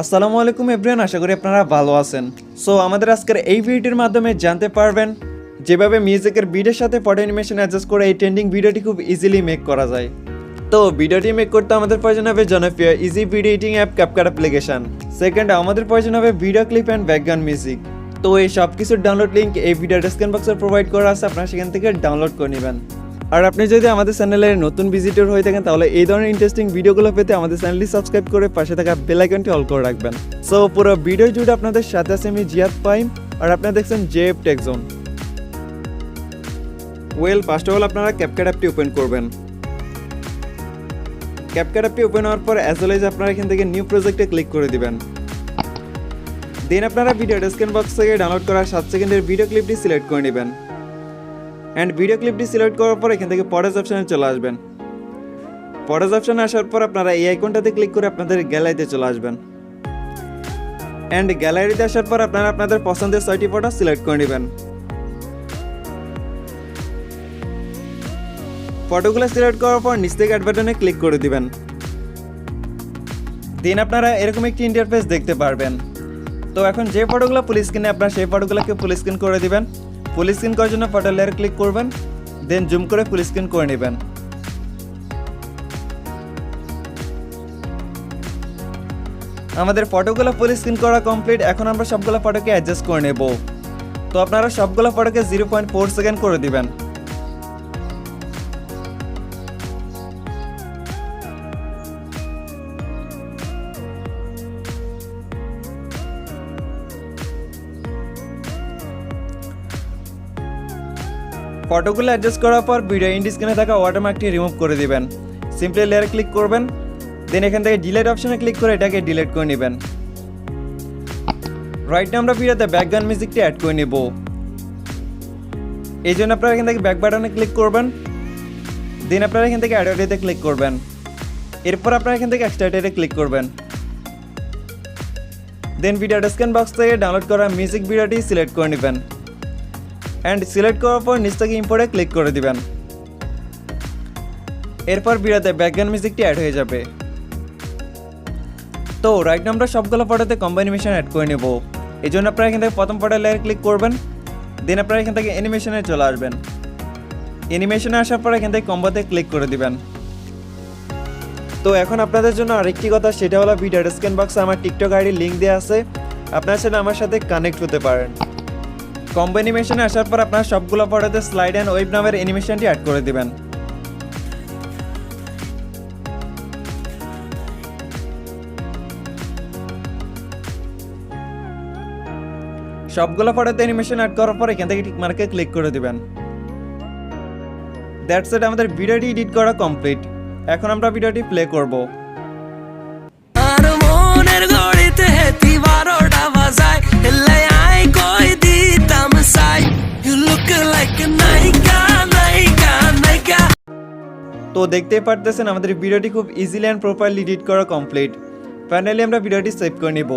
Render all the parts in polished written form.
আসসালামু আলাইকুম এভরিওয়ান, আশা করি আপনারা ভালো আছেন। সো আমাদের আজকের এই ভিডিওর মাধ্যমে জানতে পারবেন যেভাবে মিউজিকের বিটের সাথে ফটো অ্যানিমেশন অ্যাডজাস্ট করে এই ট্রেন্ডিং ভিডিওটি খুব ইজিলি মেক করা যায়। তো ভিডিওটি মেক করতে আমাদের প্রয়োজন হবে জনপ্রিয় easy video editing app CapCut application. Second, আমাদের প্রয়োজন হবে video clip and background music. তো এই সব কিছুর ডাউনলোড লিঙ্ক এই ভিডিও ডেসক্রিপশন বক্সে প্রোভাইড করা আছে, আপনারা সেখান থেকে ডাউনলোড করে নেবেন। আর আপনি যদি আমাদের চ্যানেলের নতুন ভিজিটর হয়ে থাকেন তাহলে এই ধরনের ইন্টারেস্টিং ভিডিওগুলো পেতে আমাদের চ্যানেলটি সাবস্ক্রাইব করে পাশে থাকা বেল আইকনটি অল করে রাখবেন। সো পুরো ভিডিও জুড়ে আপনাদের সাথে আছে আমি জিহাদ ফাহিম, আর আপনারা দেখছেন JF tech zone. First of all আপনারা ক্যাপকাট অ্যাপটি ওপেন করবেন। ক্যাপকাট অ্যাপটি ওপেন হওয়ার পর অ্যাজ ওয়েল এজ আপনারা এখান থেকে নিউ প্রজেক্টে ক্লিক করে দিবেন। দেন আপনারা ভিডিও ডেসক্রিপশন বক্স থেকে ডাউনলোড করা 7 সেকেন্ডের ভিডিও ক্লিপটি সিলেক্ট করে নেবেন। অ্যান্ড ভিডিও ক্লিপটি সিলেক্ট করার পর এখান থেকে পরেজ অপশানে চলে আসবেন। পরেজ অপশানে আসার পর আপনারা এই আইকনটাতে ক্লিক করে আপনাদের গ্যালারিতে চলে আসবেন। অ্যান্ড গ্যালারিতে আসার পর আপনারা আপনাদের পছন্দের 6টি ফটো সিলেক্ট করে নেবেন। ফটোগুলো সিলেক্ট করার পর নিচ থেকে অ্যাড বাটনে ক্লিক করে দিবেন। দেন আপনারা এরকম একটি ইন্টারফেস দেখতে পারবেন। তো এখন যে ফটোগুলো ফুল স্ক্রিনে আপনারা সেই ফটোগুলোকে ফুল স্ক্রিন করে দিবেন। ফুল স্ক্রিন করার জন্য ফটো লেয়ারে ক্লিক করবেন, দেন জুম করে ফুল স্ক্রিন করে নেবেন। আমাদের ফটোগুলো ফুল স্ক্রিন করা কমপ্লিট। এখন আমরা সবগুলো ফটোকে অ্যাডজাস্ট করে নেব। তো আপনারা সবগুলো ফটোকে 0.4 সেকেন্ড করে দিবেন। ফটোগুলো অ্যাডজাস্ট করার পর ভিডিও এন্ড স্ক্রিনে থাকা ওয়াটারমার্কটি রিমুভ করে দিবেন। সিম্পলি লেয়ারে ক্লিক করবেন, দেন এখান থেকে ডিলিট অপশনে ক্লিক করে এটাকে ডিলিট করে নেবেন। রাইট নাও আমরা ভিডিওতে ব্যাকগ্রাউন্ড মিউজিকটি অ্যাড করে নেব। এই জন্য আপনারা এখান থেকে ব্যাক বাটনে ক্লিক করবেন, দেন আপনারা এখান থেকে অ্যাড অডিওতে ক্লিক করবেন। এরপর আপনারা এখান থেকে এক্সট্রাক্টেডে ক্লিক করবেন। দেন ভিডিও ডেসক্রিপশন বক্স থেকে ডাউনলোড করা মিউজিক ভিডিওটি সিলেক্ট করে নেবেন। অ্যান্ড সিলেক্ট করার পর নিচ থেকে ইম্পোর্টে ক্লিক করে দিবেন। এরপর ভিডিওতে ব্যাকগ্রাউন্ড মিউজিকটি অ্যাড হয়ে যাবে। তো রাইট নাও আমরা সবগুলো ফটোতে কম্বাইনেশন অ্যাড করে নেব। এই জন্য আপনারা এখান থেকে প্রথম ফটো লেয়ারে ক্লিক করবেন, দেন আপনারা এখান থেকে অ্যানিমেশনে চলে আসবেন। অ্যানিমেশনে আসার পর এখান থেকে কম্বোতে ক্লিক করে দিবেন। তো এখন আপনাদের জন্য আরেকটি কথা, সেটা হলো ভিডিও ডেসক্রিপশন বক্সে আমার টিকটক আইডি লিঙ্ক দেওয়া আছে, আপনারা সেটা আমার সাথে কানেক্ট হতে পারেন। কম্বো অ্যানিমেশনে আসার পর আপনারা সবগুলো ফটোতে স্লাইড অ্যান্ড ওয়েভ নামের অ্যানিমেশনটি অ্যাড করে দিবেন। সবগুলো ফটোতে অ্যানিমেশন অ্যাড করার পর এখান থেকে টিক মার্কে ক্লিক করে দিবেন। দ্যাটস ইট, আমাদের ভিডিওটি এডিট করা কমপ্লিট। এখন আমরা ভিডিওটি প্লে করব। আর মনের গড়িতে হেতি 12টা বাজায় এলাই আই কই দিতাম সাই ইউ লুক লাইক আ নাইকা নাইকা নাইকা। তো দেখতেই পারতেছেন আমাদের ভিডিওটি খুব ইজিলি অ্যান্ড প্রপারলি এডিট করা কমপ্লিট। ফাইনালি আমরা ভিডিওটি সেভ করে নিব।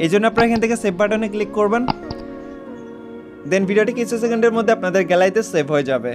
এই জন্য আপনারা এখান থেকে সেভ বাটনে ক্লিক করবেন, দেন ভিডিওটি কিছু সেকেন্ডের মধ্যে আপনাদের গ্যালারিতে সেভ হয়ে যাবে।